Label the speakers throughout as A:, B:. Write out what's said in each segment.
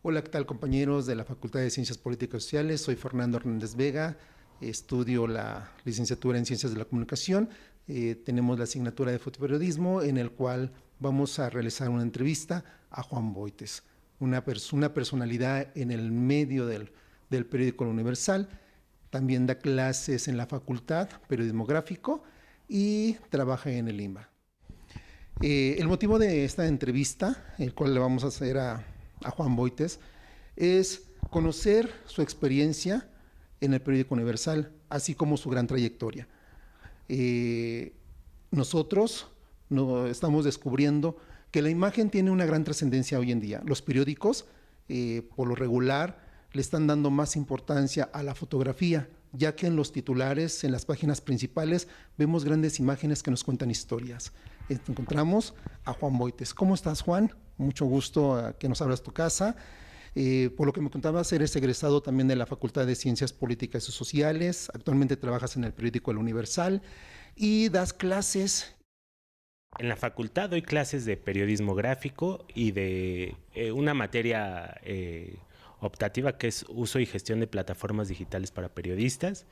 A: Hola, ¿qué tal compañeros de la Facultad de Ciencias Políticas y Sociales? Soy Fernando Hernández Vega, estudio la licenciatura en Ciencias de la Comunicación. Tenemos la asignatura de fotoperiodismo en el cual vamos a realizar una entrevista a Juan Boites, una personalidad en el medio del periódico El Universal. También da clases en la facultad, periodismo gráfico, y trabaja en el IMBA. El motivo de esta entrevista, el cual le vamos a hacer a Juan Boites, es conocer su experiencia en el periódico Universal, así como su gran trayectoria. Nosotros estamos descubriendo que la imagen tiene una gran trascendencia hoy en día. Los periódicos, por lo regular, le están dando más importancia a la fotografía, ya que en los titulares, en las páginas principales, vemos grandes imágenes que nos cuentan historias. Encontramos a Juan Boites. ¿Cómo estás, Juan? Mucho gusto que nos abras tu casa. Por lo que me contabas, eres egresado también de la Facultad de Ciencias Políticas y Sociales. Actualmente trabajas en el periódico El Universal y das clases.
B: En la facultad doy clases de periodismo gráfico y de una materia optativa que es uso y gestión de plataformas digitales para periodistas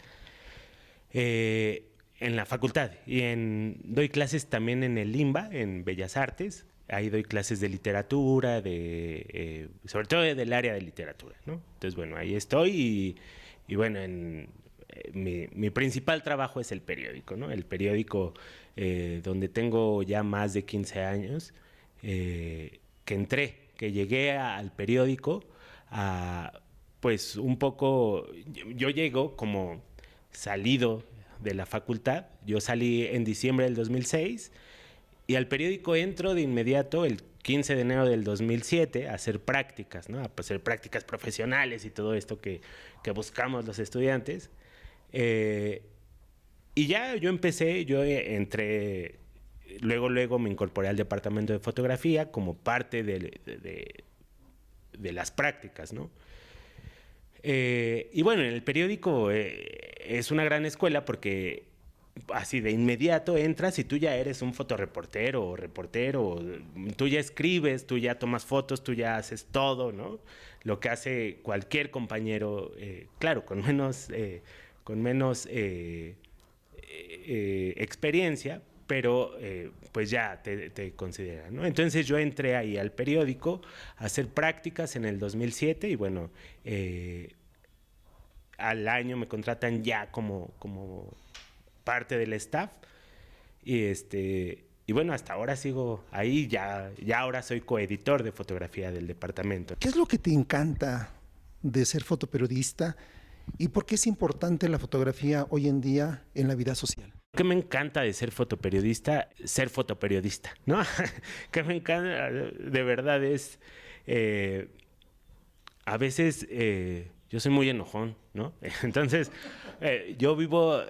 B: en la facultad. Doy clases también en el IMBA, en Bellas Artes. Ahí doy clases de literatura, sobre todo del área de literatura, ¿no? Entonces, bueno, ahí estoy y bueno, mi principal trabajo es el periódico, ¿no? El periódico donde tengo ya más de 15 años, que llegué al periódico pues un poco, yo llego como salido de la facultad. Yo salí en diciembre del 2006 y al periódico entro de inmediato el 15 de enero del 2007 a hacer prácticas, ¿no? A hacer prácticas profesionales y todo esto que buscamos los estudiantes. Y ya yo entré, luego me incorporé al departamento de fotografía como parte de las prácticas, ¿no? Y bueno, en el periódico es una gran escuela porque así de inmediato entras y tú ya eres un fotoreportero o reportero, tú ya escribes, tú ya tomas fotos, tú ya haces todo, ¿no? Lo que hace cualquier compañero, claro, con menos experiencia, pero pues ya te consideran, ¿no? Entonces yo entré ahí al periódico a hacer prácticas en el 2007 y bueno, al año me contratan ya como parte del staff y bueno, hasta ahora sigo ahí, ya ahora soy coeditor de fotografía del departamento.
A: ¿Qué es lo que te encanta de ser fotoperiodista y por qué es importante la fotografía hoy en día en la vida social?
B: ¿Qué me encanta de ser fotoperiodista? Ser fotoperiodista, ¿no? Que me encanta, de verdad, es... a veces yo soy muy enojón, ¿no? Entonces, yo vivo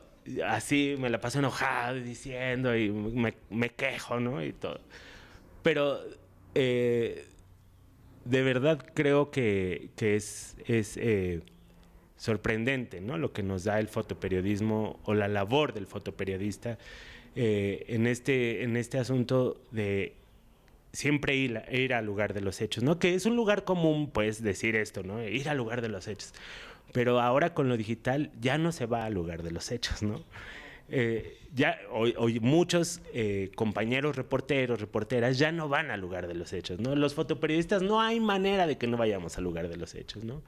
B: así, me la paso enojado diciendo y me quejo, ¿no? Y todo. Pero de verdad creo que es sorprendente, ¿no? Lo que nos da el fotoperiodismo o la labor del fotoperiodista en este asunto de siempre ir al lugar de los hechos, ¿no? Que es un lugar común, pues, decir esto, ¿no? Ir al lugar de los hechos. Pero ahora con lo digital ya no se va al lugar de los hechos, ¿no? Ya hoy muchos compañeros reporteros, reporteras ya no van al lugar de los hechos, ¿no? Los fotoperiodistas no hay manera de que no vayamos al lugar de los hechos, ¿no?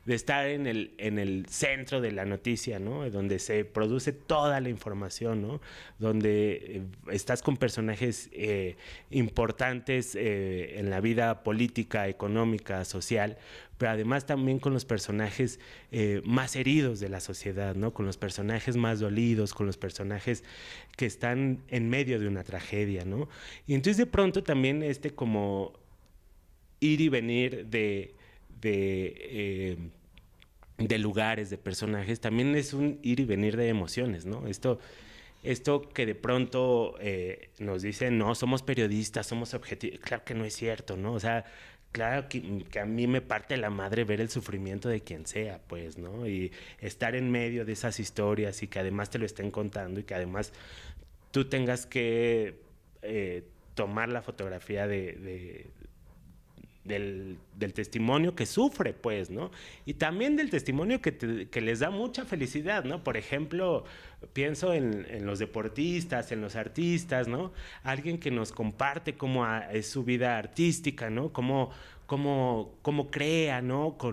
B: De estar en el centro de la noticia, ¿no? Donde se produce toda la información, ¿no? Donde estás con personajes importantes en la vida política, económica, social, pero además también con los personajes más heridos de la sociedad, ¿no? Con los personajes más dolidos, con los personajes que están en medio de una tragedia, ¿no? Y entonces de pronto también como ir y venir de lugares, de personajes, también es un ir y venir de emociones, ¿no? Esto que de pronto nos dicen, no, somos periodistas, somos objetivos, claro que no es cierto, ¿no? O sea, claro que a mí me parte la madre ver el sufrimiento de quien sea, pues, ¿no? Y estar en medio de esas historias y que además te lo estén contando y que además tú tengas que tomar la fotografía del testimonio que sufre, pues, ¿no? Y también del testimonio que les da mucha felicidad, ¿no? Por ejemplo, pienso en los deportistas, en los artistas, ¿no? Alguien que nos comparte cómo es su vida artística, ¿no? Cómo crea, ¿no? A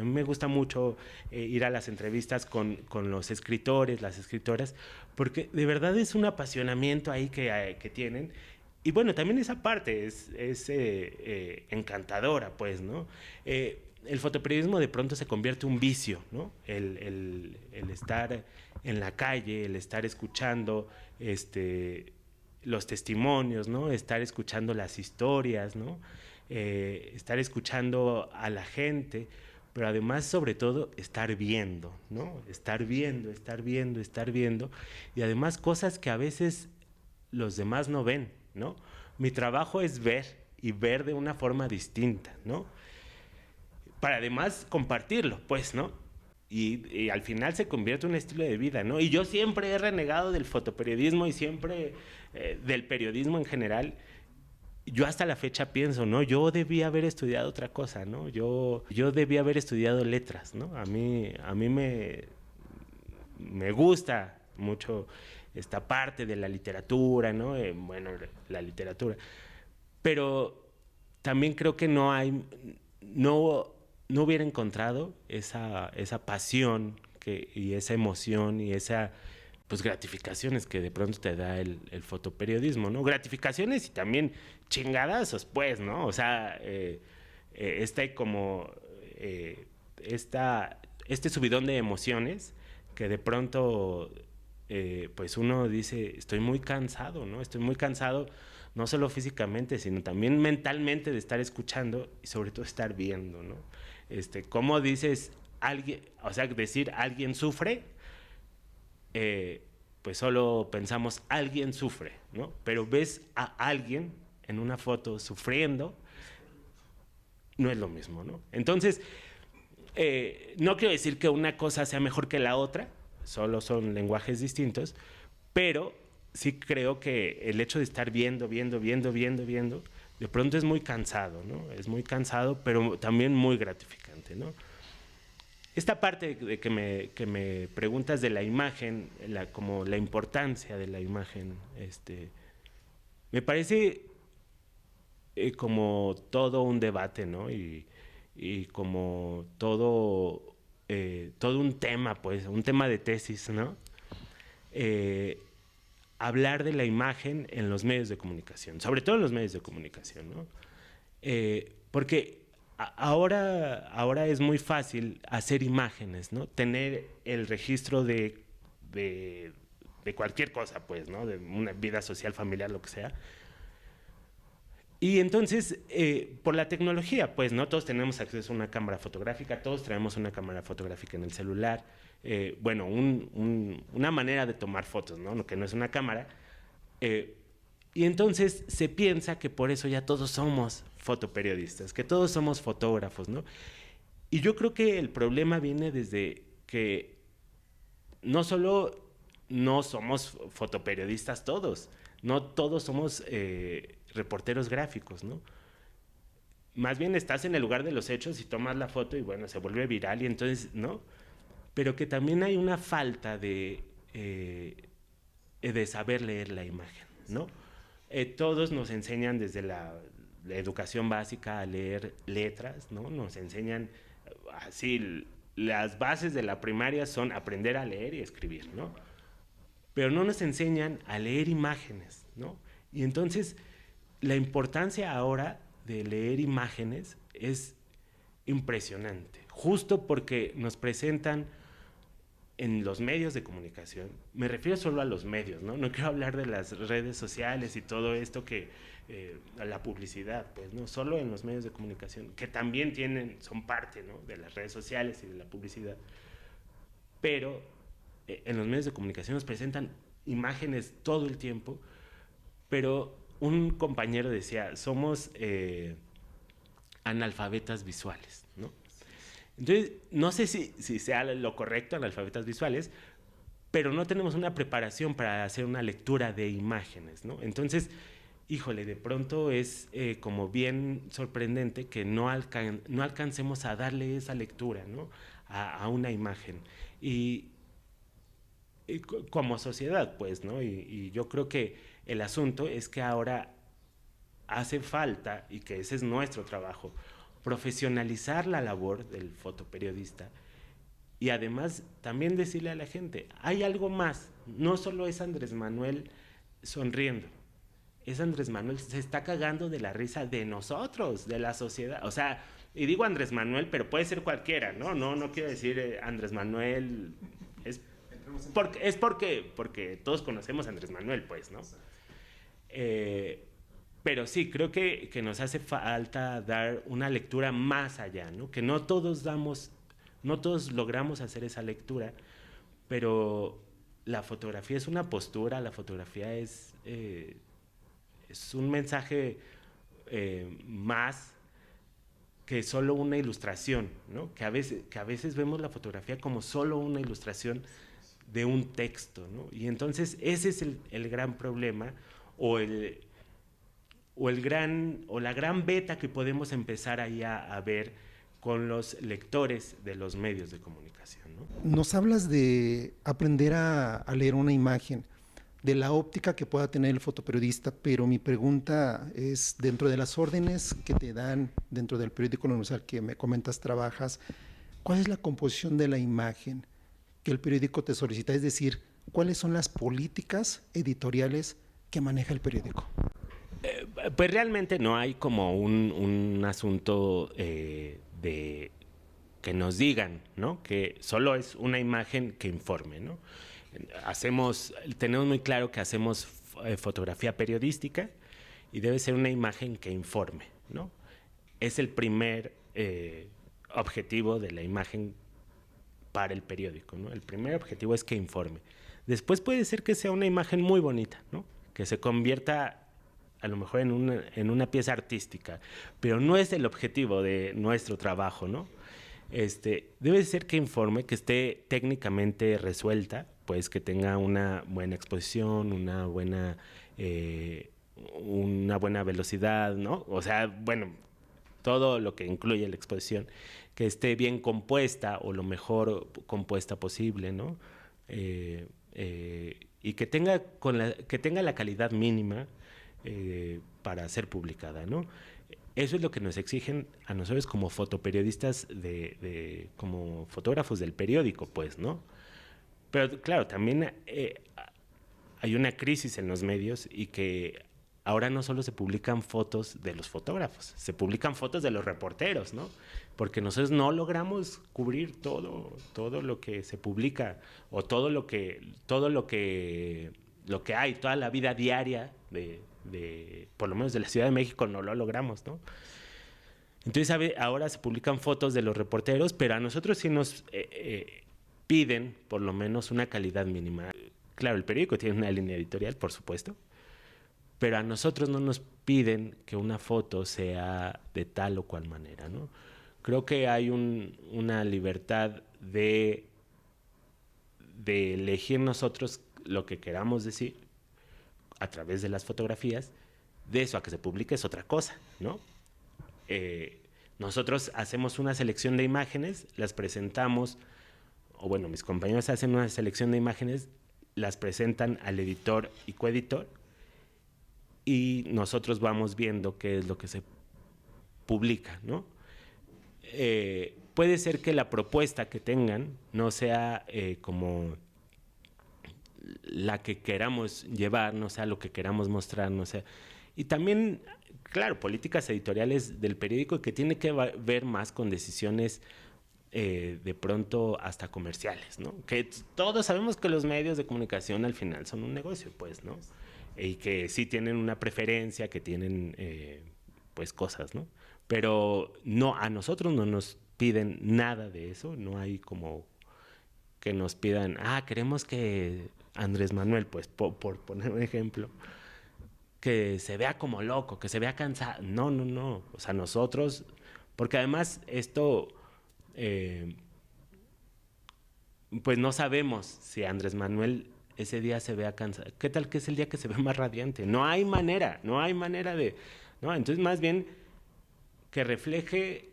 B: mí me gusta mucho ir a las entrevistas con los escritores, las escritoras, porque de verdad es un apasionamiento ahí que tienen. Y bueno, también esa parte es encantadora, pues, ¿no? El fotoperiodismo de pronto se convierte en un vicio, ¿no? El estar en la calle, el estar escuchando los testimonios, ¿no? Estar escuchando las historias, ¿no? Estar escuchando a la gente, pero además, sobre todo, estar viendo, ¿no? Estar viendo, y además cosas que a veces los demás no ven, ¿no? Mi trabajo es ver y ver de una forma distinta, ¿no? Para además compartirlo, pues, ¿no? Y al final se convierte en un estilo de vida, ¿no? Y yo siempre he renegado del fotoperiodismo y siempre del periodismo en general. Yo hasta la fecha pienso, ¿no? Yo debía haber estudiado otra cosa, ¿no? Yo debía haber estudiado letras, ¿no? A mí me gusta mucho esta parte de la literatura, ¿no? Bueno, la literatura. Pero también creo que no hubiera encontrado esa pasión y esa emoción y esa pues gratificaciones que de pronto te da el fotoperiodismo, ¿no? Gratificaciones y también chingadazos, pues, ¿no? O sea, este subidón de emociones que de pronto pues uno dice, estoy muy cansado, ¿no? Estoy muy cansado, no solo físicamente, sino también mentalmente de estar escuchando y sobre todo estar viendo, ¿no? ¿Cómo dices alguien, o sea, decir alguien sufre? Pues solo pensamos alguien sufre, ¿no? Pero ves a alguien en una foto sufriendo, no es lo mismo, ¿no? Entonces, no quiero decir que una cosa sea mejor que la otra, solo son lenguajes distintos, pero sí creo que el hecho de estar viendo, de pronto es muy cansado, ¿no? Es muy cansado, pero también muy gratificante, ¿no? Esta parte de que me preguntas de la imagen, como la importancia de la imagen, me parece como todo un debate, ¿no? Y como todo un tema, pues, un tema de tesis, ¿no? Hablar de la imagen en los medios de comunicación, sobre todo en los medios de comunicación, ¿no? Porque ahora es muy fácil hacer imágenes, ¿no? Tener el registro de cualquier cosa, pues, ¿no? De una vida social, familiar, lo que sea. Y entonces, por la tecnología, pues, ¿no? Todos tenemos acceso a una cámara fotográfica, todos traemos una cámara fotográfica en el celular. Bueno, una manera de tomar fotos, ¿no? Que no es una cámara. Y entonces se piensa que por eso ya todos somos fotoperiodistas, que todos somos fotógrafos, ¿no? Y yo creo que el problema viene desde que no solo no somos fotoperiodistas todos, no todos somos reporteros gráficos, ¿no? Más bien estás en el lugar de los hechos y tomas la foto y bueno, se vuelve viral y entonces, ¿no? Pero que también hay una falta de saber leer la imagen, ¿no? Todos nos enseñan desde la educación básica a leer letras, ¿no? Nos enseñan así, las bases de la primaria son aprender a leer y escribir, ¿no? Pero no nos enseñan a leer imágenes, ¿no? Y entonces la importancia ahora de leer imágenes es impresionante, justo porque nos presentan en los medios de comunicación, me refiero solo a los medios, ¿no? No quiero hablar de las redes sociales y todo esto la publicidad, pues, ¿no? Solo en los medios de comunicación, que también son parte, ¿no? De las redes sociales y de la publicidad. Pero en los medios de comunicación nos presentan imágenes todo el tiempo, pero un compañero decía, somos analfabetas visuales, ¿no? Entonces, no sé si sea lo correcto, analfabetas visuales, pero no tenemos una preparación para hacer una lectura de imágenes, ¿no? Entonces, híjole, de pronto es como bien sorprendente que no alcancemos a darle esa lectura, ¿no? A una imagen. Y, como sociedad, pues, ¿no? Y yo creo que el asunto es que ahora hace falta, y que ese es nuestro trabajo, profesionalizar la labor del fotoperiodista y además también decirle a la gente, hay algo más, no solo es Andrés Manuel sonriendo, es Andrés Manuel, se está cagando de la risa de nosotros, de la sociedad, o sea, y digo Andrés Manuel, pero puede ser cualquiera, ¿no? No quiero decir Andrés Manuel, porque todos conocemos a Andrés Manuel, pues, ¿no? Pero sí, creo que nos hace falta dar una lectura más allá, ¿no? Que no todos logramos hacer esa lectura, pero la fotografía es una postura, la fotografía es un mensaje más que solo una ilustración, ¿no? Que a veces vemos la fotografía como solo una ilustración de un texto, ¿no? Y entonces ese es el gran problema o la gran beta que podemos empezar ahí a ver con los lectores de los medios de comunicación, ¿no?
A: Nos hablas de aprender a leer una imagen, de la óptica que pueda tener el fotoperiodista, pero mi pregunta es, dentro de las órdenes que te dan dentro del periódico Universal que me comentas trabajas, ¿cuál es la composición de la imagen que el periódico te solicita? Es decir, ¿cuáles son las políticas editoriales que maneja el periódico?
B: Pues realmente no hay como un asunto de que nos digan, ¿no? Que solo es una imagen que informe, ¿no? Tenemos muy claro que hacemos fotografía periodística y debe ser una imagen que informe, ¿no? Es el primer objetivo de la imagen para el periódico, ¿no? El primer objetivo es que informe. Después puede ser que sea una imagen muy bonita, ¿no? Que se convierta a lo mejor en una pieza artística, pero no es el objetivo de nuestro trabajo, ¿no? Debe ser que informe, que esté técnicamente resuelta, pues que tenga una buena exposición, una buena velocidad, ¿no? O sea, bueno, todo lo que incluye la exposición, que esté bien compuesta o lo mejor compuesta posible, ¿no? Y que tenga la calidad mínima para ser publicada, ¿no? Eso es lo que nos exigen a nosotros como fotoperiodistas, como fotógrafos del periódico, pues, ¿no? Pero claro, también hay una crisis en los medios y que ahora no solo se publican fotos de los fotógrafos, se publican fotos de los reporteros, ¿no? Porque nosotros no logramos cubrir todo lo que se publica o todo lo que hay, toda la vida diaria por lo menos de la Ciudad de México no lo logramos, ¿no? Entonces ahora se publican fotos de los reporteros, pero a nosotros sí nos piden por lo menos una calidad mínima. Claro, el periódico tiene una línea editorial, por supuesto, pero a nosotros no nos piden que una foto sea de tal o cual manera, ¿no? Creo que hay una libertad de elegir nosotros lo que queramos decir a través de las fotografías. De eso a que se publique es otra cosa, ¿no? Nosotros hacemos una selección de imágenes, las presentamos, o bueno, mis compañeros hacen una selección de imágenes, las presentan al editor y coeditor, y nosotros vamos viendo qué es lo que se publica, ¿no? Puede ser que la propuesta que tengan no sea como la que queramos llevar, no sea lo que queramos mostrar, no sea. Y también, claro, políticas editoriales del periódico que tiene que ver más con decisiones de pronto hasta comerciales, ¿no? Que todos sabemos que los medios de comunicación al final son un negocio, pues, ¿no? Y que sí tienen una preferencia, que tienen pues cosas, ¿no? Pero no, a nosotros no nos piden nada de eso, no hay como que nos pidan, queremos que Andrés Manuel, pues por poner un ejemplo, que se vea como loco, que se vea cansado. No. O sea, nosotros, porque además esto, pues no sabemos si Andrés Manuel ese día se vea cansado. ¿Qué tal que es el día que se ve más radiante? No hay manera de... ¿no? Entonces, más bien, que refleje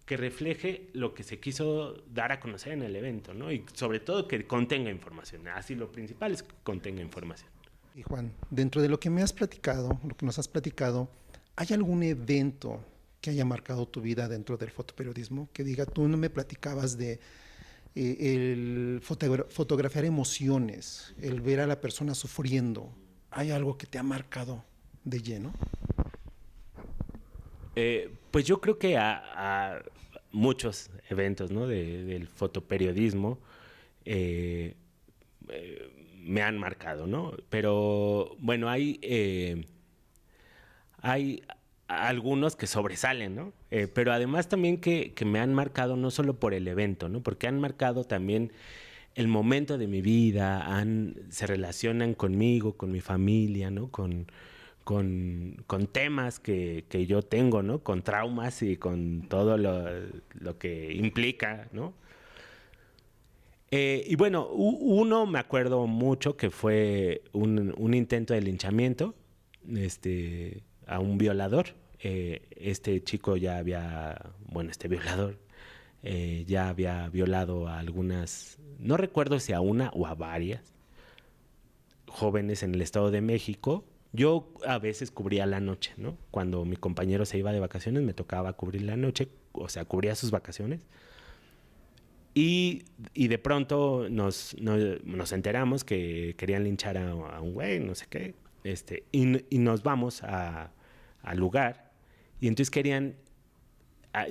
B: que refleje lo que se quiso dar a conocer en el evento, ¿no? Y sobre todo que contenga información. Así lo principal es que contenga información.
A: Y Juan, dentro de lo que me has platicado, lo que nos has platicado, ¿hay algún evento que haya marcado tu vida dentro del fotoperiodismo? Que diga, tú no me platicabas de fotografiar emociones, el ver a la persona sufriendo. ¿Hay algo que te ha marcado de lleno?
B: Pues yo creo que a muchos eventos, ¿no? Del fotoperiodismo me han marcado, ¿no? Pero bueno, hay algunos que sobresalen, ¿no? Pero además también que me han marcado no solo por el evento, ¿no? Porque han marcado también el momento de mi vida, se relacionan conmigo, con mi familia, ¿no? Con temas que yo tengo, ¿no? Con traumas y con todo lo que implica, ¿no? Y bueno, uno me acuerdo mucho que fue un intento de linchamiento a un violador. Este chico ya había, bueno, este violador ya había violado a algunas, no recuerdo si a una o a varias jóvenes en el Estado de México. Yo a veces cubría la noche, ¿no? Cuando mi compañero se iba de vacaciones me tocaba cubrir la noche, o sea, cubría sus vacaciones. Y de pronto nos enteramos que querían linchar a un güey, no sé qué. Y nos vamos al lugar. Y entonces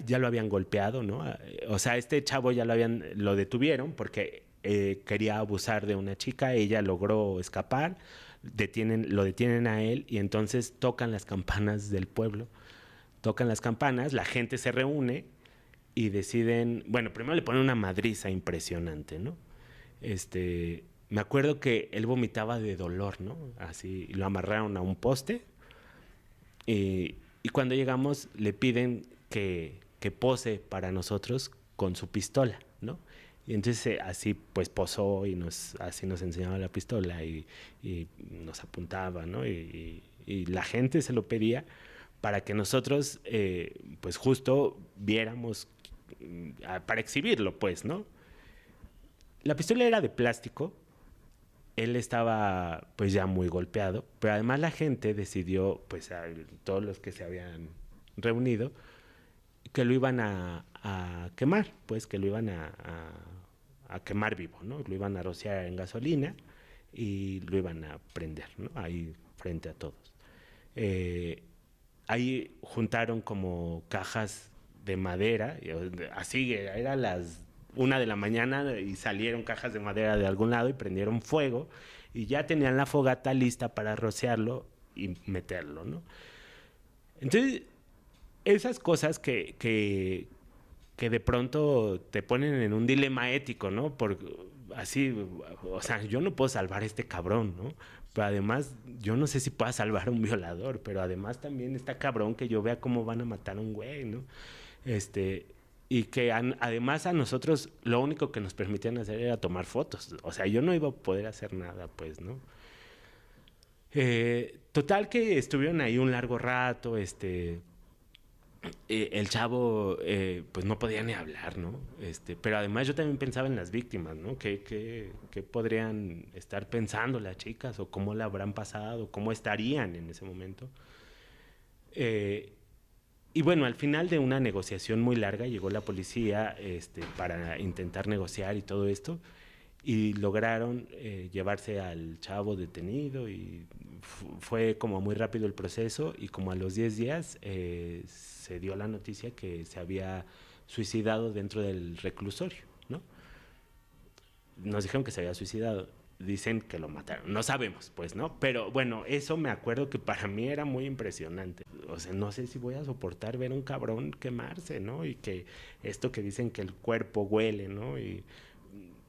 B: ya lo habían golpeado, ¿no? O sea, este chavo ya lo detuvieron porque quería abusar de una chica. Ella logró escapar. Lo detienen a él y entonces tocan las campanas del pueblo. Tocan las campanas, la gente se reúne y deciden, bueno, primero le ponen una madriza impresionante, ¿no? Me acuerdo que él vomitaba de dolor, ¿no? Así, lo amarraron a un poste y cuando llegamos le piden que pose para nosotros con su pistola, ¿no? Y entonces así pues posó y así nos enseñaba la pistola y nos apuntaba, ¿no? Y la gente se lo pedía para que nosotros pues justo viéramos para exhibirlo, pues, ¿no? La pistola era de plástico, él estaba pues ya muy golpeado, pero además la gente decidió, pues todos los que se habían reunido, que lo iban a quemar, pues que lo iban a quemar vivo, ¿no? Lo iban a rociar en gasolina y lo iban a prender, ¿no? Ahí frente a todos. Ahí juntaron como cajas de madera, así era las 1 de la mañana y salieron cajas de madera de algún lado y prendieron fuego y ya tenían la fogata lista para rociarlo y meterlo, ¿no? Entonces, esas cosas que de pronto te ponen en un dilema ético, ¿no? Así, o sea, yo no puedo salvar a este cabrón, ¿no? Pero además, yo no sé si pueda salvar a un violador, pero además también está cabrón que yo vea cómo van a matar a un güey, ¿no? Y que además a nosotros lo único que nos permitían hacer era tomar fotos. O sea, yo no iba a poder hacer nada, pues, ¿no? Total que estuvieron ahí un largo rato, el chavo pues no podía ni hablar, ¿no? Pero además yo también pensaba en las víctimas, ¿no? ¿Qué podrían estar pensando las chicas o cómo la habrán pasado, cómo estarían en ese momento? Y bueno, al final de una negociación muy larga llegó la policía para intentar negociar y todo esto y lograron llevarse al chavo detenido y fue como muy rápido el proceso y como a los 10 días se dio la noticia que se había suicidado dentro del reclusorio, ¿no? Nos dijeron que se había suicidado, dicen que lo mataron, no sabemos, pues, ¿no? Pero bueno, eso me acuerdo que para mí era muy impresionante. O sea, no sé si voy a soportar ver a un cabrón quemarse, ¿no? Y que esto que dicen que el cuerpo huele, ¿no? Y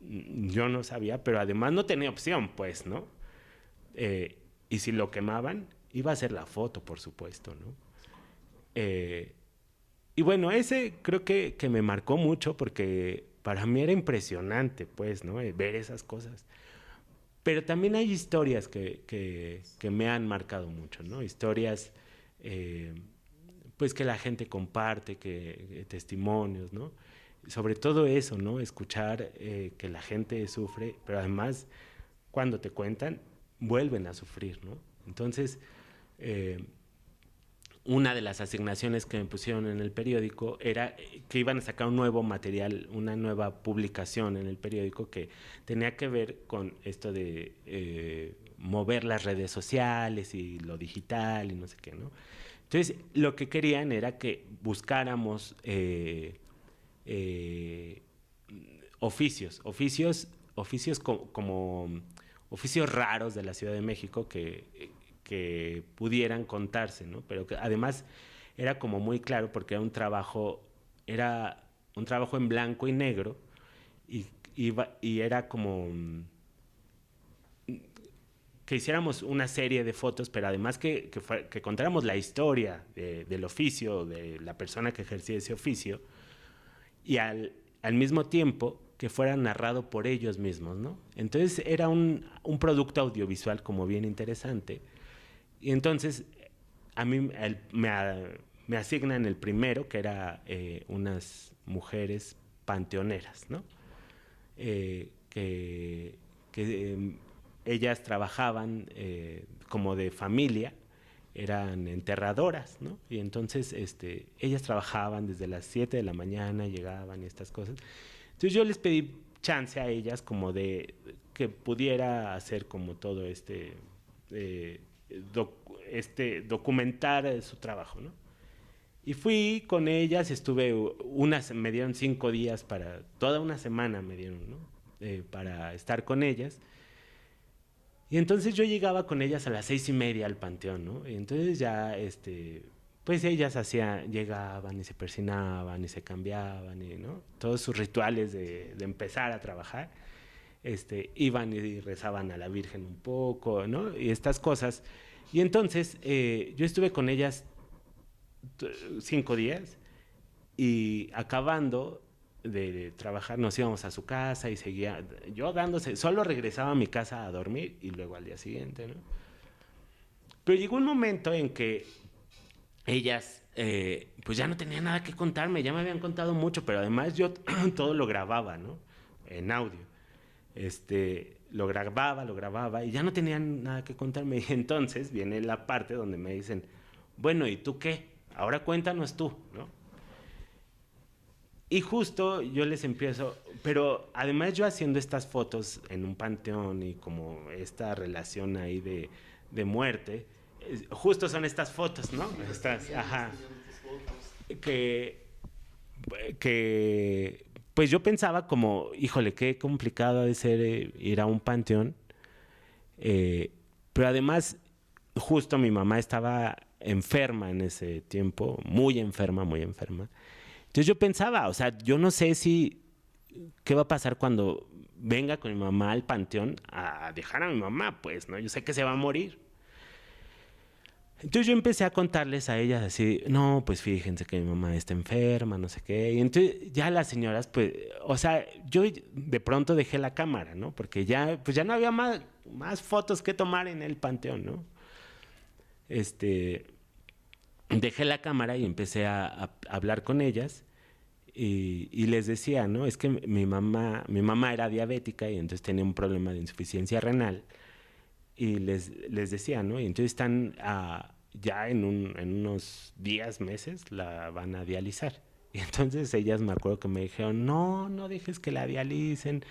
B: yo no sabía, pero además no tenía opción, pues, ¿no? Y si lo quemaban, iba a ser la foto, por supuesto, ¿no? Y bueno, ese creo que me marcó mucho porque para mí era impresionante, pues, ¿no? Ver esas cosas. Pero también hay historias que me han marcado mucho, ¿no? Historias, pues, que la gente comparte, testimonios, ¿no? Sobre todo eso, ¿no? Escuchar que la gente sufre, pero además, cuando te cuentan, vuelven a sufrir, ¿no? Entonces, una de las asignaciones que me pusieron en el periódico era que iban a sacar un nuevo material, una nueva publicación en el periódico que tenía que ver con esto de mover las redes sociales y lo digital y no sé qué, ¿no? Entonces, lo que querían era que buscáramos eh, oficios como oficios raros de la Ciudad de México que pudieran contarse, ¿no? Pero que además era como muy claro porque era un trabajo en blanco y negro y era como que hiciéramos una serie de fotos, pero además que contáramos la historia del oficio, de la persona que ejercía ese oficio, y al mismo tiempo que fuera narrado por ellos mismos, ¿no? Entonces era un producto audiovisual como bien interesante. Y entonces a mí me asignan el primero, que era unas mujeres panteoneras, ¿no? Que ellas trabajaban como de familia, eran enterradoras, ¿no? Y entonces ellas trabajaban desde las 7 de la mañana, llegaban y estas cosas. Entonces yo les pedí chance a ellas como de que pudiera hacer como todo eh, documentar su trabajo, ¿no? Y fui con ellas, me dieron 5 días toda una semana me dieron, ¿no? Para estar con ellas. Y entonces yo llegaba con ellas a las 6:30 al panteón, ¿no? Y entonces ya, pues ellas llegaban y se persinaban y se cambiaban y, ¿no? Todos sus rituales de empezar a trabajar, iban y rezaban a la Virgen un poco, ¿no? Y estas cosas. Y entonces yo estuve con ellas 5 días y acabando de trabajar nos íbamos a su casa y seguía yo solo regresaba a mi casa a dormir y luego al día siguiente, ¿no? Pero llegó un momento en que ellas pues ya no tenían nada que contarme, ya me habían contado mucho, pero además yo todo lo grababa, ¿no? En audio. Lo grababa y ya no tenían nada que contarme. Y entonces viene la parte donde me dicen, bueno, ¿y tú qué? Ahora cuéntanos tú, ¿no? Y justo yo les empiezo, pero además yo haciendo estas fotos en un panteón y como esta relación ahí de muerte, justo son estas fotos, ¿no? Estas, ajá. Que, que, pues yo pensaba como, híjole, qué complicado ha de ser ir a un panteón. Pero además, justo mi mamá estaba enferma en ese tiempo, muy enferma, muy enferma. Entonces yo pensaba, o sea, yo no sé qué va a pasar cuando venga con mi mamá al panteón a dejar a mi mamá, pues, ¿no? Yo sé que se va a morir. Entonces yo empecé a contarles a ellas así, no, pues fíjense que mi mamá está enferma, no sé qué. Y entonces ya las señoras, pues, o sea, yo de pronto dejé la cámara, ¿no? Porque pues ya no había más fotos que tomar en el panteón, ¿no? Dejé la cámara y empecé a hablar con ellas y les decía, ¿no? Es que mi mamá era diabética y entonces tenía un problema de insuficiencia renal y les decía, ¿no? Y entonces están ya en unos días, meses, la van a dializar. Y entonces ellas me acuerdo que me dijeron, no, no dejes que la dialicen.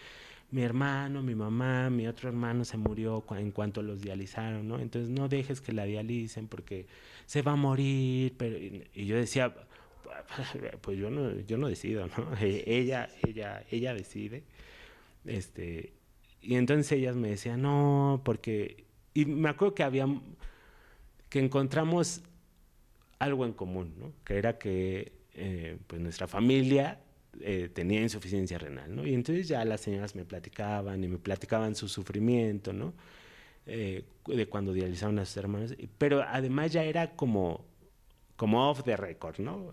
B: Mi hermano, mi mamá, mi otro hermano se murió en cuanto los dializaron, ¿no? Entonces no dejes que la dialicen porque se va a morir. Y yo decía, pues yo no decido, ¿no? Ella decide. Este, y entonces ellas me decían, no, porque... Y me acuerdo que encontramos algo en común, ¿no? Que era que pues nuestra familia tenía insuficiencia renal, ¿no? Y entonces ya las señoras me platicaban y me platicaban su sufrimiento, ¿no? De cuando dializaron a sus hermanos, pero además ya era como off the record, ¿no?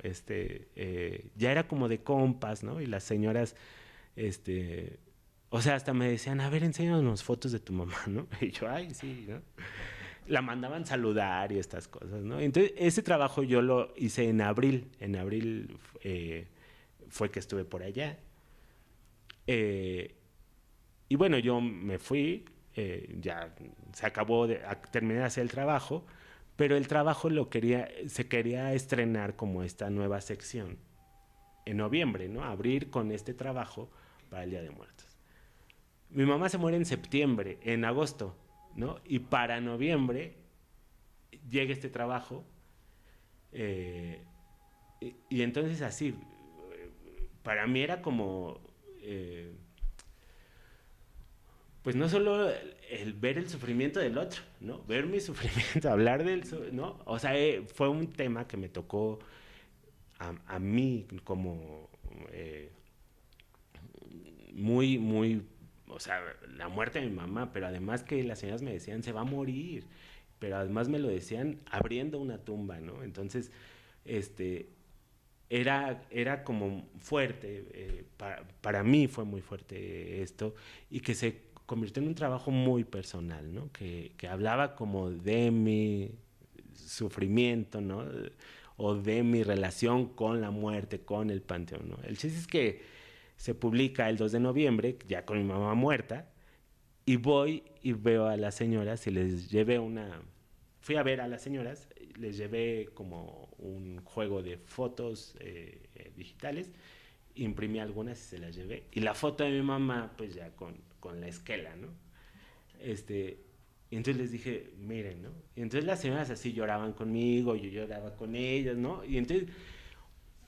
B: Ya era como de compas, ¿no? Y las señoras O sea, hasta me decían, a ver, enséñanos fotos de tu mamá, ¿no? Y yo, ay, sí, ¿no? La mandaban saludar y estas cosas, ¿no? Entonces, ese trabajo yo lo hice en abril. En abril fue que estuve por allá. Y bueno, yo me fui, ya se acabó, terminé de hacer el trabajo, pero el trabajo se quería estrenar como esta nueva sección en noviembre, ¿no? Abrir con este trabajo para el Día de Muertos. Mi mamá se muere en septiembre, en agosto, ¿no? Y para noviembre llega este trabajo y entonces así, para mí era como, pues no solo el ver el sufrimiento del otro, ¿no? Ver mi sufrimiento, hablar ¿no? O sea, fue un tema que me tocó a mí como muy, muy, o sea, la muerte de mi mamá, pero además que las señoras me decían, se va a morir, pero además me lo decían abriendo una tumba, ¿no? Entonces, era como fuerte, para mí fue muy fuerte esto, y que se convirtió en un trabajo muy personal, ¿no? Que hablaba como de mi sufrimiento, ¿no? O de mi relación con la muerte, con el panteón, ¿no? El chiste es que se publica el 2 de noviembre, ya con mi mamá muerta, y voy y veo a las señoras y les llevé fui a ver a las señoras, les llevé como un juego de fotos digitales, imprimí algunas y se las llevé. Y la foto de mi mamá, pues ya con la esquela, ¿no? Y entonces les dije, miren, ¿no? Y entonces las señoras así lloraban conmigo, yo lloraba con ellas, ¿no? Y entonces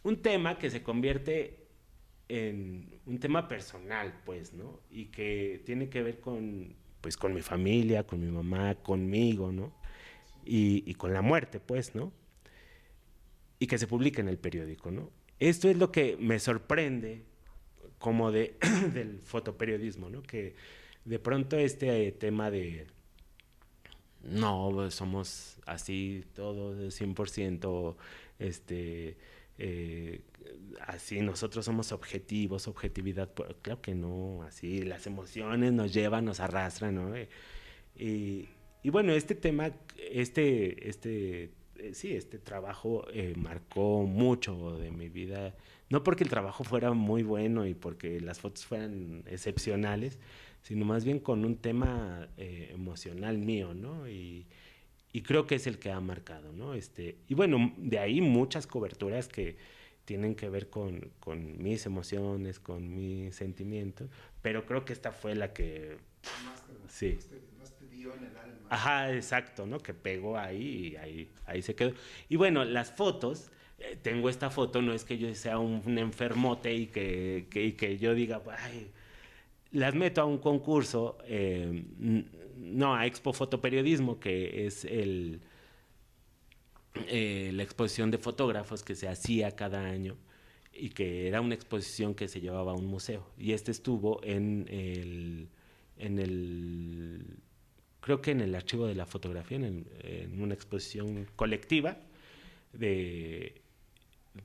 B: un tema que se convierte en un tema personal, pues, ¿no? Y que tiene que ver pues, con mi familia, con mi mamá, conmigo, ¿no? Y con la muerte, pues, ¿no? Y que se publique en el periódico, ¿no? Esto es lo que me sorprende como del fotoperiodismo, ¿no? Que de pronto este tema de no, somos así todos 100%, eh, así nosotros somos objetivos, objetividad, claro que no, así las emociones nos llevan, nos arrastran, ¿no? Y, y bueno, este tema, sí, este trabajo marcó mucho de mi vida, no porque el trabajo fuera muy bueno y porque las fotos fueran excepcionales, sino más bien con un tema emocional mío, ¿no? Y creo que es el que ha marcado, ¿no? Y bueno, de ahí muchas coberturas que tienen que ver con mis emociones, con mis sentimientos, pero creo que esta fue la que, sí.
A: Más te dio en el alma.
B: Ajá, exacto, ¿no? Que pegó ahí y ahí se quedó. Y bueno, las fotos, tengo esta foto, no es que yo sea un enfermote y que yo diga, ay, las meto a un concurso, no, a Expo Fotoperiodismo, que es la exposición de fotógrafos que se hacía cada año y que era una exposición que se llevaba a un museo. Y estuvo creo que en el archivo de la fotografía, en una exposición colectiva de,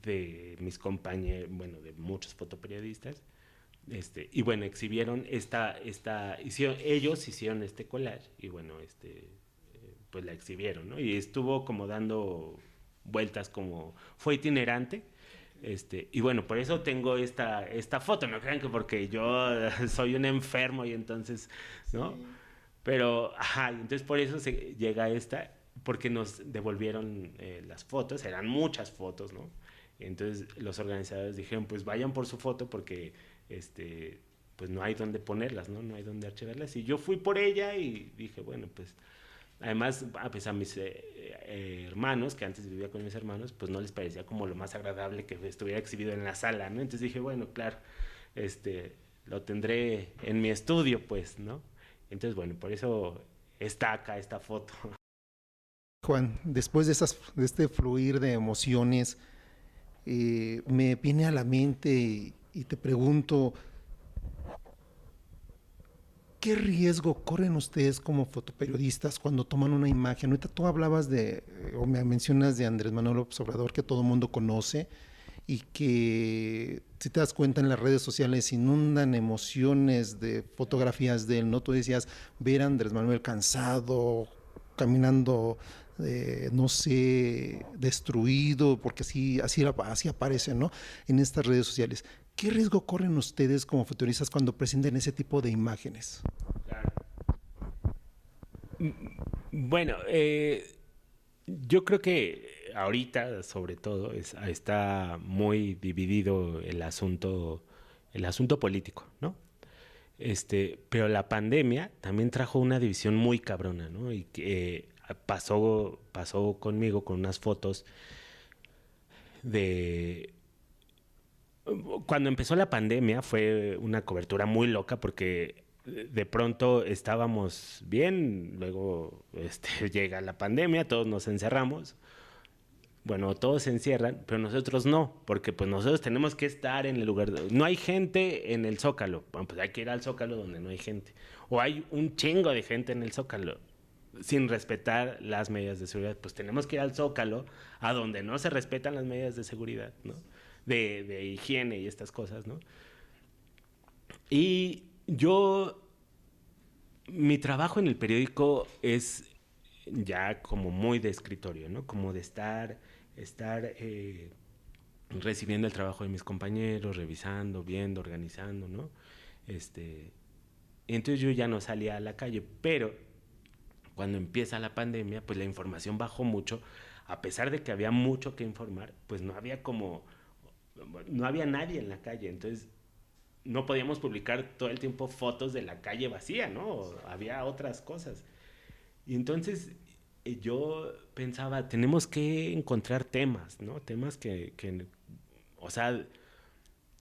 B: de mis compañeros, bueno, de muchos fotoperiodistas. Y bueno, exhibieron ellos hicieron este collage y bueno, pues la exhibieron, ¿no? Y estuvo como dando vueltas, como fue itinerante. Y bueno, por eso tengo esta foto, no crean que porque yo soy un enfermo y entonces, ¿no? Sí. Pero, ajá, entonces por eso se llega porque nos devolvieron las fotos, eran muchas fotos, ¿no? Entonces los organizadores dijeron, pues vayan por su foto porque pues no hay dónde ponerlas, ¿no? No hay dónde archivarlas. Y yo fui por ella y dije, bueno, pues además pues a mis hermanos, que antes vivía con mis hermanos, pues no les parecía como lo más agradable que estuviera exhibido en la sala, ¿no? Entonces dije, bueno, claro, lo tendré en mi estudio, pues, ¿no? Entonces, bueno, por eso está acá esta foto.
A: Juan, después de este fluir de emociones, me viene a la mente y te pregunto, ¿qué riesgo corren ustedes como fotoperiodistas cuando toman una imagen? Ahorita tú hablabas o me mencionas de Andrés Manuel López Obrador, que todo el mundo conoce, y que, si te das cuenta, en las redes sociales inundan emociones de fotografías de él, ¿no? Tú decías ver a Andrés Manuel cansado, caminando, no sé, destruido, porque así aparece, ¿no? En estas redes sociales. ¿Qué riesgo corren ustedes como futuristas cuando presentan ese tipo de imágenes?
B: Claro. Bueno, yo creo que ahorita, sobre todo, está muy dividido el asunto político, ¿no? Pero la pandemia también trajo una división muy cabrona, ¿no? Y que pasó conmigo con unas fotos de cuando empezó la pandemia fue una cobertura muy loca porque de pronto estábamos bien, luego llega la pandemia, todos nos encerramos. Bueno, todos se encierran, pero nosotros no, porque pues nosotros tenemos que estar en el lugar. No hay gente en el Zócalo. Bueno, pues hay que ir al Zócalo donde no hay gente. O hay un chingo de gente en el Zócalo sin respetar las medidas de seguridad. Pues tenemos que ir al Zócalo a donde no se respetan las medidas de seguridad, ¿no? De higiene y estas cosas, ¿no? Y mi trabajo en el periódico es ya como muy de escritorio, ¿no? Como de estar recibiendo el trabajo de mis compañeros, revisando, viendo, organizando, ¿no? Entonces yo ya no salía a la calle, pero cuando empieza la pandemia, pues la información bajó mucho, a pesar de que había mucho que informar, pues no había nadie en la calle, entonces no podíamos publicar todo el tiempo fotos de la calle vacía, ¿no? Había otras cosas. Y entonces yo pensaba, tenemos que encontrar temas, ¿no? Temas o sea,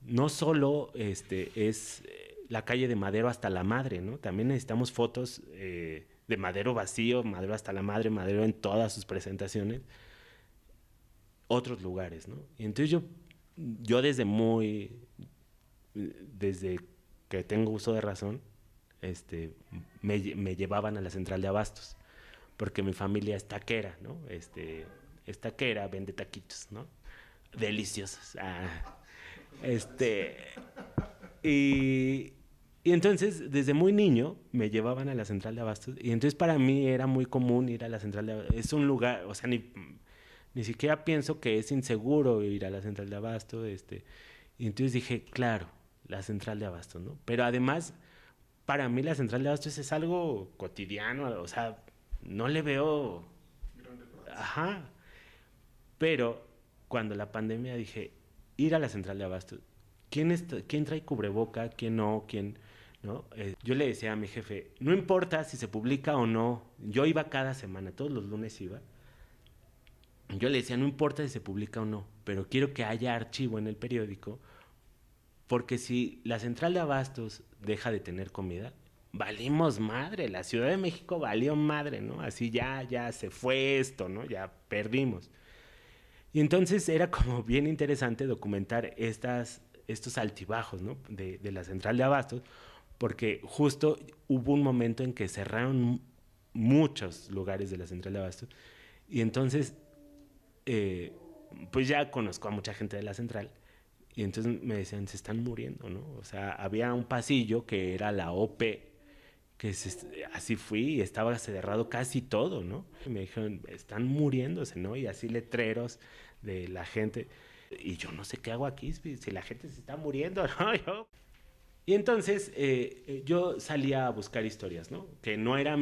B: no solo es la calle de Madero hasta la Madre, ¿no? También necesitamos fotos de Madero vacío, Madero hasta la Madre, Madero en todas sus presentaciones, otros lugares, ¿no? Y entonces yo desde que tengo uso de razón, me llevaban a la central de abastos, porque mi familia es taquera, ¿no? Es taquera, vende taquitos, ¿no? Deliciosos. Este, y, y entonces, desde muy niño, me llevaban a la central de abastos, y entonces para mí era muy común ir a la central de abastos. Es un lugar, o sea, ni siquiera pienso que es inseguro ir a la central de abastos, y entonces dije, claro, la central de abastos, ¿no? Pero además, para mí la central de abastos es algo cotidiano, o sea, no le veo... Ajá. Pero cuando la pandemia dije, ir a la central de abastos, ¿quién trae cubreboca? ¿Quién no? ¿Quién no? Yo le decía a mi jefe, no importa si se publica o no, yo iba cada semana, todos los lunes iba. Yo le decía, no importa si se publica o no, pero quiero que haya archivo en el periódico, porque si la central de abastos deja de tener comida, valimos madre, la Ciudad de México valió madre, ¿no? Así ya se fue esto, ¿no? Ya perdimos. Y entonces era como bien interesante documentar estos altibajos, ¿no? De la central de abastos, porque justo hubo un momento en que cerraron muchos lugares de la central de abastos, y entonces eh, pues ya conozco a mucha gente de la central, y entonces me decían, se están muriendo, ¿no? O sea, había un pasillo que era la OP, así fui y estaba cerrado casi todo, ¿no? Y me dijeron, están muriéndose, ¿no? Y así letreros de la gente. Y yo no sé qué hago aquí, si la gente se está muriendo, ¿no? Y entonces yo salía a buscar historias, ¿no? Que no era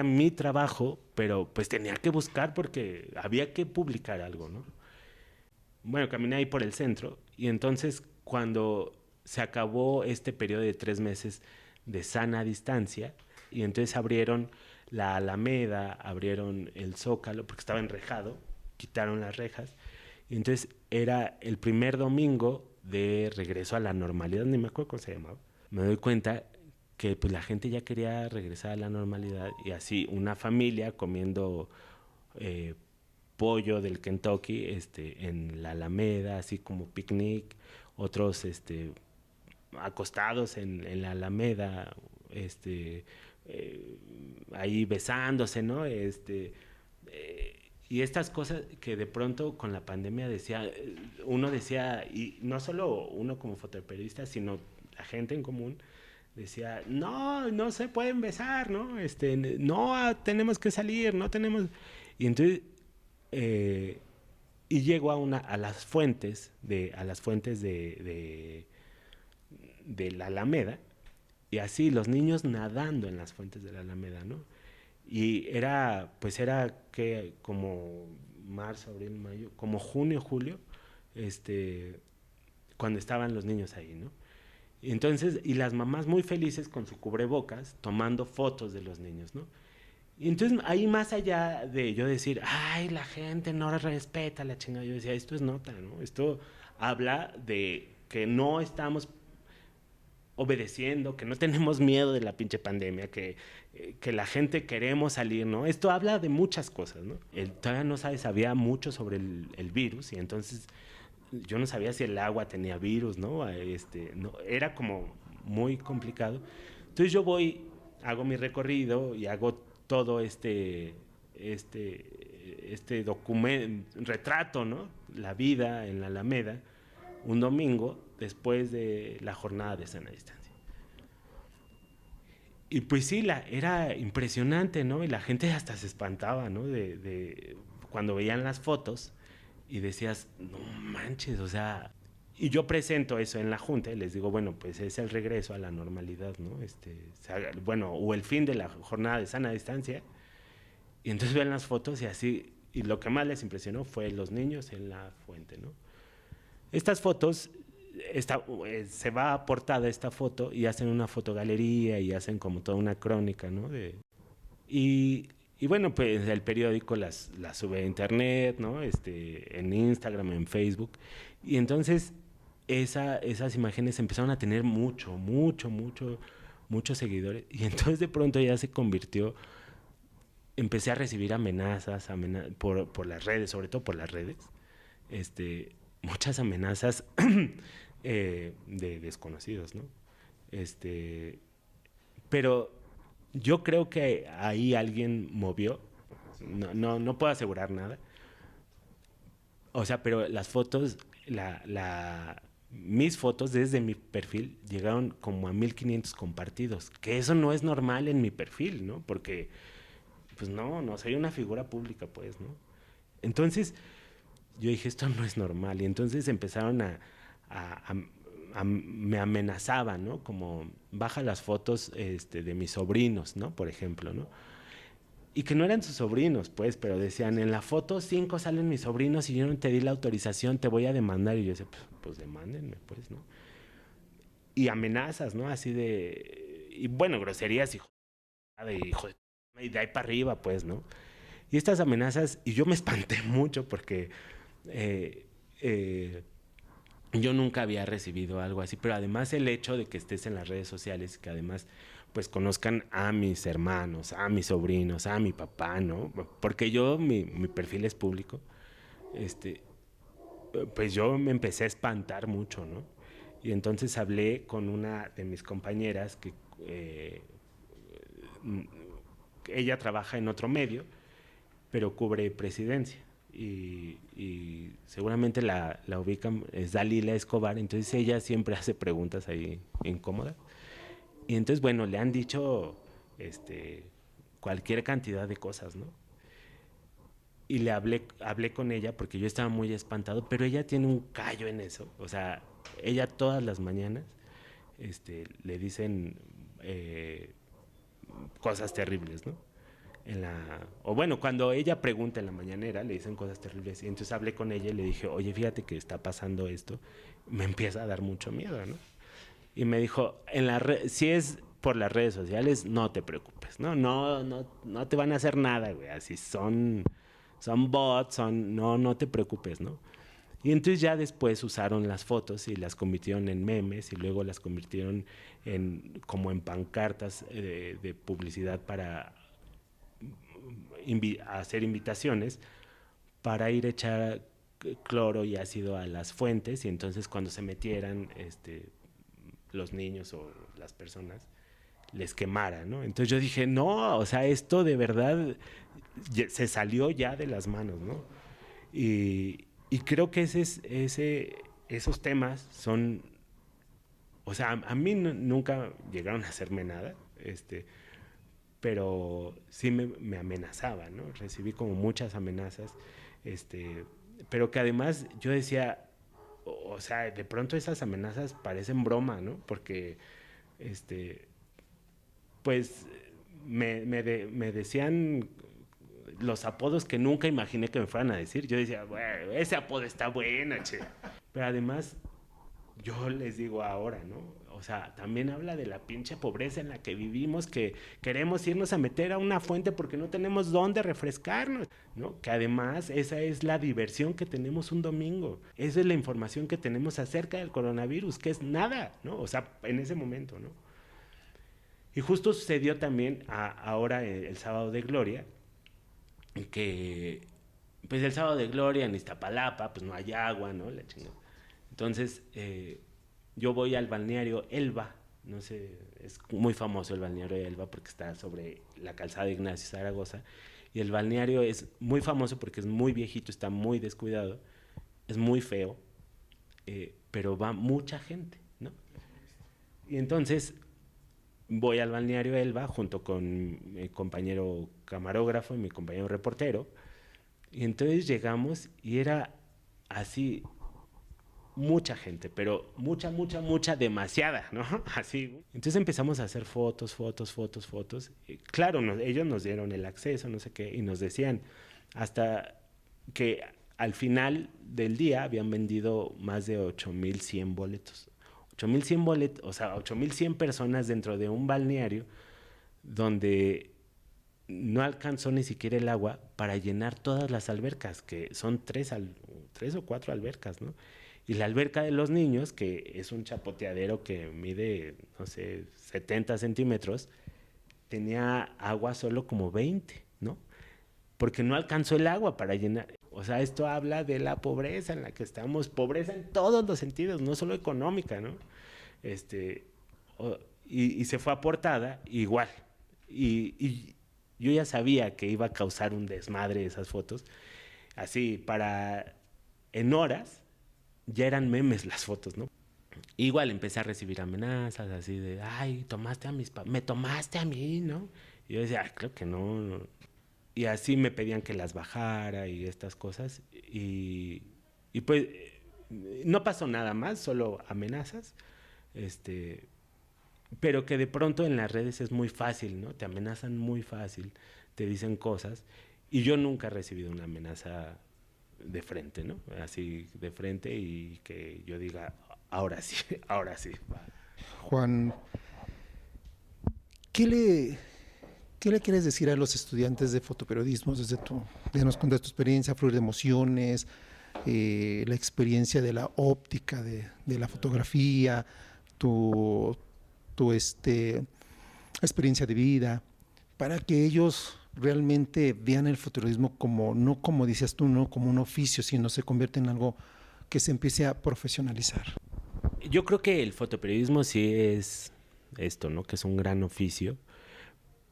B: mi trabajo, pero pues tenía que buscar porque había que publicar algo, ¿no? Bueno, caminé ahí por el centro y entonces cuando se acabó este periodo de 3 meses de sana distancia y entonces abrieron la Alameda, abrieron el Zócalo porque estaba enrejado, quitaron las rejas y entonces era el primer domingo de regreso a la normalidad, ni me acuerdo cómo se llamaba. Me doy cuenta que pues la gente ya quería regresar a la normalidad y así una familia comiendo eh, pollo del Kentucky en la Alameda, así como picnic, otros acostados en la Alameda, ahí besándose, ¿no? Y estas cosas que de pronto con la pandemia uno decía, y no solo uno como fotoperiodista, sino la gente en común, decía, no se pueden besar, ¿no? No, tenemos que salir, no tenemos... Y entonces, y llego a las fuentes de la Alameda, y así los niños nadando en las fuentes de la Alameda, ¿no? Y era que como marzo, abril, mayo, como junio, julio, cuando estaban los niños ahí, ¿no? Y entonces, y las mamás muy felices con su cubrebocas, tomando fotos de los niños, ¿no? Y entonces, ahí más allá de yo decir, ay, la gente no respeta la chingada, yo decía, esto es nota, ¿no? Esto habla de que no estamos obedeciendo, que no tenemos miedo de la pinche pandemia, que la gente queremos salir, ¿no? Esto habla de muchas cosas, ¿no? Todavía no sabía mucho sobre el virus y entonces yo no sabía si el agua tenía virus, ¿no? No, era como muy complicado. Entonces yo hago mi recorrido y hago todo retrato, ¿no? La vida en la Alameda, un domingo después de la jornada de sana distancia. Y pues sí, era impresionante, ¿no? Y la gente hasta se espantaba, ¿no? Cuando veían las fotos y decías, no manches, o sea... Y yo presento eso en la junta y les digo, bueno, pues es el regreso a la normalidad, ¿no? Bueno, o el fin de la jornada de sana distancia. Y entonces ven las fotos y así, y lo que más les impresionó fue los niños en la fuente, ¿no? Estas fotos, se va a portada esta foto y hacen una fotogalería y hacen como toda una crónica, ¿no? Y bueno, pues el periódico las sube a internet, ¿no? En Instagram, en Facebook. Y entonces esas imágenes empezaron a tener muchos seguidores. Y entonces de pronto ya se convirtió, empecé a recibir amenazas por las redes, sobre todo por las redes. Muchas amenazas de desconocidos, ¿no? Pero yo creo que ahí alguien movió, no puedo asegurar nada, o sea, pero las fotos, mis fotos desde mi perfil llegaron como a 1500 compartidos, que eso no es normal en mi perfil, ¿no? Porque, pues no soy una figura pública, pues, ¿no? Entonces, yo dije, esto no es normal. Y entonces empezaron me amenazaban, ¿no? Como, baja las fotos de mis sobrinos, ¿no? Por ejemplo, ¿no? Y que no eran sus sobrinos, pues, pero decían, en la foto 5 salen mis sobrinos y yo no te di la autorización, te voy a demandar. Y yo decía, pues demándenme, pues, ¿no? Y amenazas, ¿no? Así y bueno, groserías, hijo de... Y de ahí para arriba, pues, ¿no? Y estas amenazas, y yo me espanté mucho porque... yo nunca había recibido algo así, pero además el hecho de que estés en las redes sociales, que además pues conozcan a mis hermanos, a mis sobrinos, a mi papá, ¿no? Porque mi perfil es público, pues yo me empecé a espantar mucho, ¿no? Y entonces hablé con una de mis compañeras ella trabaja en otro medio, pero cubre presidencia. Y seguramente la ubican, es Dalila Escobar, entonces ella siempre hace preguntas ahí incómodas. Y entonces, bueno, le han dicho cualquier cantidad de cosas, ¿no? Y hablé con ella porque yo estaba muy espantado, pero ella tiene un callo en eso. O sea, ella todas las mañanas le dicen cosas terribles, ¿no? O bueno, cuando ella pregunta en la mañanera, le dicen cosas terribles. Y entonces hablé con ella y le dije, oye, fíjate que está pasando esto. Me empieza a dar mucho miedo, ¿no? Y me dijo, si es por las redes sociales, no te preocupes, ¿no? No te van a hacer nada, güey. Así son bots, no te preocupes, ¿no? Y entonces ya después usaron las fotos y las convirtieron en memes y luego las convirtieron como en pancartas de publicidad para hacer invitaciones para ir a echar cloro y ácido a las fuentes y entonces cuando se metieran los niños o las personas les quemara, ¿no? Entonces yo dije, no, o sea, esto de verdad se salió ya de las manos, ¿no? Y creo que esos temas son, o sea, a mí nunca llegaron a hacerme nada, pero sí me amenazaban, ¿no? Recibí como muchas amenazas, pero que además yo decía, o sea, de pronto esas amenazas parecen broma, ¿no? Porque, pues, me decían los apodos que nunca imaginé que me fueran a decir. Yo decía, bueno, ese apodo está bueno, che. Pero además, yo les digo ahora, ¿no? O sea, también habla de la pinche pobreza en la que vivimos, que queremos irnos a meter a una fuente porque no tenemos dónde refrescarnos, ¿no? Que además esa es la diversión que tenemos un domingo. Esa es la información que tenemos acerca del coronavirus, que es nada, ¿no? O sea, en ese momento, ¿no? Y justo sucedió también ahora el sábado de Gloria, que pues el sábado de Gloria en Iztapalapa, pues no hay agua, ¿no? La chingada. Entonces, yo voy al balneario Elba, no sé, es muy famoso el balneario Elba porque está sobre la calzada de Ignacio Zaragoza, y el balneario es muy famoso porque es muy viejito, está muy descuidado, es muy feo, pero va mucha gente, ¿no? Y entonces voy al balneario Elba junto con mi compañero camarógrafo y mi compañero reportero, y entonces llegamos y era así mucha gente, pero mucha, demasiada, ¿no? Así. Entonces empezamos a hacer fotos. Y claro, ellos nos dieron el acceso, no sé qué, y nos decían hasta que al final del día habían vendido más de 8,100 boletos. 8,100 boletos, o sea, 8,100 personas dentro de un balneario donde no alcanzó ni siquiera el agua para llenar todas las albercas, que son tres o cuatro albercas, ¿no? Y la alberca de los niños, que es un chapoteadero que mide, no sé, 70 centímetros, tenía agua solo como 20, ¿no? Porque no alcanzó el agua para llenar. O sea, esto habla de la pobreza en la que estamos, pobreza en todos los sentidos, no solo económica, ¿no? Este, y se fue a portada igual. Y yo ya sabía que iba a causar un desmadre esas fotos. Así, en horas, ya eran memes las fotos, ¿no? Igual empecé a recibir amenazas así de, ay, me tomaste a mí, ¿no? Y yo decía, ay, creo que no. Y así me pedían que las bajara y estas cosas. Y pues no pasó nada más, solo amenazas. Pero que de pronto en las redes es muy fácil, ¿no? Te amenazan muy fácil, te dicen cosas. Y yo nunca he recibido una amenaza de frente, ¿no? Así de frente y que yo diga, ahora sí, ahora sí.
A: Juan, ¿qué le, ¿qué le quieres decir a los estudiantes de fotoperiodismo nos contas tu experiencia, fluir de emociones, la experiencia de la óptica, de la fotografía, tu, tu experiencia de vida, para que ellos realmente vean el fotoperiodismo como, no como dices tú, no como un oficio, sino se convierte en algo que se empiece a profesionalizar?
B: Yo creo que el fotoperiodismo sí es esto, ¿no? Que es un gran oficio,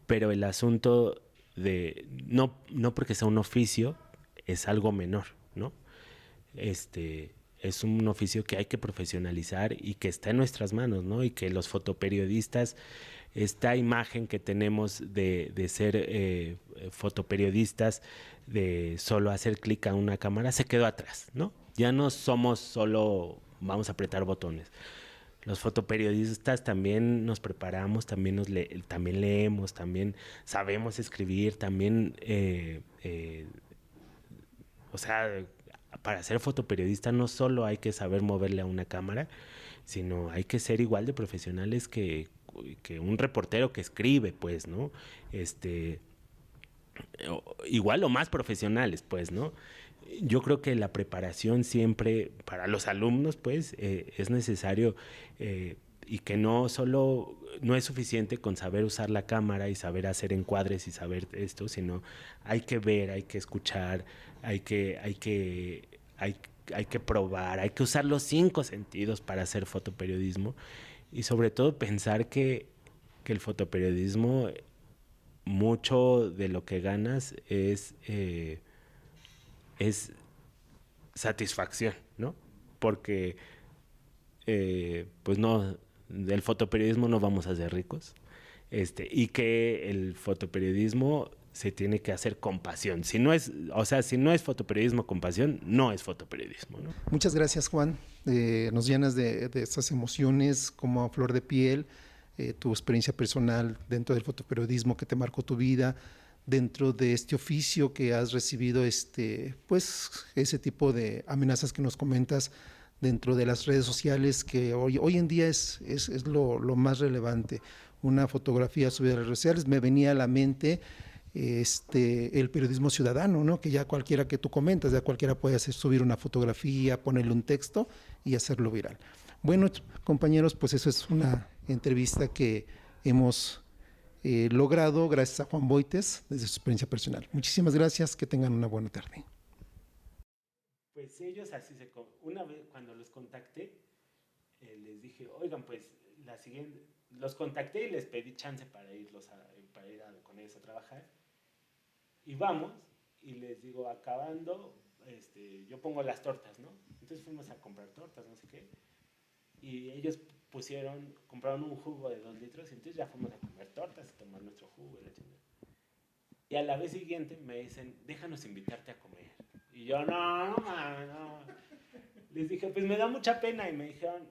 B: pero el asunto no porque sea un oficio, es algo menor, ¿no? Es un oficio que hay que profesionalizar y que está en nuestras manos, ¿no? Y que los fotoperiodistas, esta imagen que tenemos de ser fotoperiodistas, de solo hacer clic a una cámara, se quedó atrás, ¿no? Ya no somos solo vamos a apretar botones. Los fotoperiodistas también nos preparamos, también leemos, también sabemos escribir, también, o sea, para ser fotoperiodista no solo hay que saber moverle a una cámara, sino hay que ser igual de profesionales que un reportero que escribe, pues, ¿no? Igual o más profesionales, pues, ¿no? Yo creo que la preparación siempre para los alumnos, pues, es necesario, y que no es suficiente con saber usar la cámara y saber hacer encuadres y saber esto, sino hay que ver, hay que escuchar, hay que probar, hay que usar los 5 sentidos para hacer fotoperiodismo y sobre todo pensar que el fotoperiodismo mucho de lo que ganas es satisfacción, ¿no? Porque, pues no, del fotoperiodismo no vamos a ser ricos, y que el fotoperiodismo se tiene que hacer con pasión. Si no es, o sea, si no es fotoperiodismo con pasión, no es fotoperiodismo, ¿no?
A: Muchas gracias, Juan. Nos llenas de estas emociones como a flor de piel, tu experiencia personal dentro del fotoperiodismo que te marcó tu vida, dentro de este oficio que has recibido, pues ese tipo de amenazas que nos comentas dentro de las redes sociales, que hoy en día es lo más relevante. Una fotografía subida a las redes sociales, me venía a la mente el periodismo ciudadano, ¿no? Que ya cualquiera que tú comentas, ya cualquiera puede hacer, subir una fotografía, ponerle un texto y hacerlo viral. Bueno, compañeros, pues eso es una entrevista que hemos logrado gracias a Juan Boites desde su experiencia personal. Muchísimas gracias, que tengan una buena tarde.
B: Pues ellos así una vez cuando los contacté, les dije, oigan, pues la siguiente, los contacté y les pedí chance para ir con ellos a trabajar. Y vamos, y les digo, acabando, yo pongo las tortas, ¿no? Entonces fuimos a comprar tortas, no sé qué. Y ellos compraron un jugo de 2 litros, y entonces ya fuimos a comer tortas, a tomar nuestro jugo y la chingada. Y a la vez siguiente me dicen, déjanos invitarte a comer. Y yo, no. Les dije, pues me da mucha pena. Y me dijeron,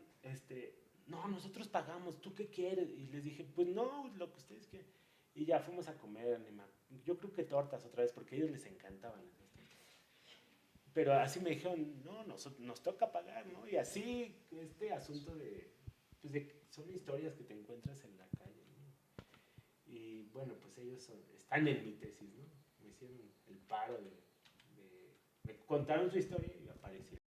B: no, nosotros pagamos, ¿tú qué quieres? Y les dije, pues no, lo que ustedes quieran. Y ya fuimos a comer, yo creo que tortas otra vez, porque a ellos les encantaban. Pero así me dijeron, no, nos toca pagar, ¿no? Y así, este asunto son historias que te encuentras en la calle, ¿no? Y bueno, pues ellos están en mi tesis, ¿no? Me hicieron el paro me contaron su historia y aparecieron.